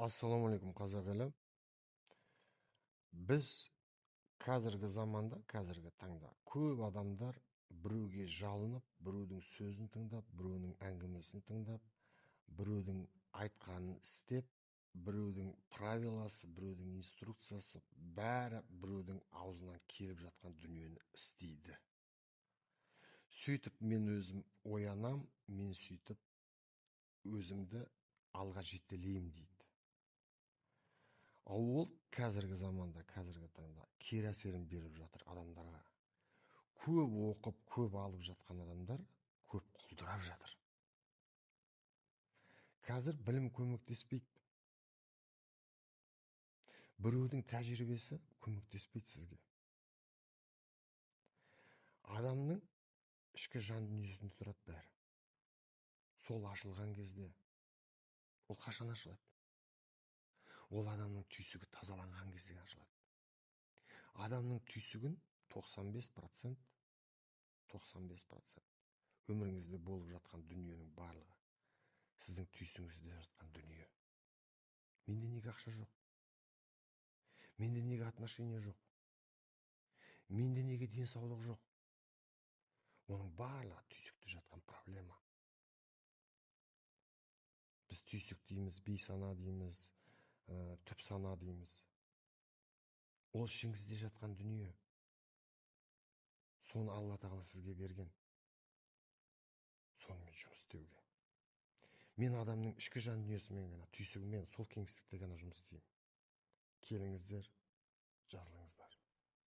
Assalomualaikum қазақ елі. Біз қазіргі заманда, қазіргі таңда көп адамдар біреуге жалынып, біреудің сөзін тыңдап, біреудің әңгімесін тыңдап, біреудің айтқанын істеп, біреудің правиласы, біреудің инструкциясы, бәрі біреудің аузынан келіп жатқан дүниені істейді. Сөйтіп мен өзім оянам, мен сөйтіп өзімді алға жетелеймін дейді. Ол қазіргі заманда, қазіргі таңда кері әсерін беріп жатыр адамдарға. Көп оқып, көп алып жатқан адамдар көп құлдырап жатыр. Қазір білім көмектеспейді. Біреудің тәжірибесі көмектеспейді сізге. Адамның ішкі жан дүниесінде тұрады бәрі. Сол ашылған кезде, ол қашан ашылады? Ол адамның түйсігі тазаланған кезде ашылады. Адамның түйсігін 95% өміріңізде болып жатқан дүниенің барлығы сіздің түйсігіңізде жатқан дүние. Менде неге ақша жоқ? Менде неге отношения жоқ? Менде неге денсаулық жоқ? Оның барлығы түйсікте жатқан проблема. Біз түйсік дейміз, бейсана дейміз, түп сана дейміз. Ол ішіңізде жатқан дүние. Соны Алла тағала сізге берген. Сонымен жұмыс істеуге. Мен адамның ішкі жан дүниесімен ғана, түйсігімен сол кеңістікте ғана жұмыс істеймін. Келіңіздер, жазылыңыздар.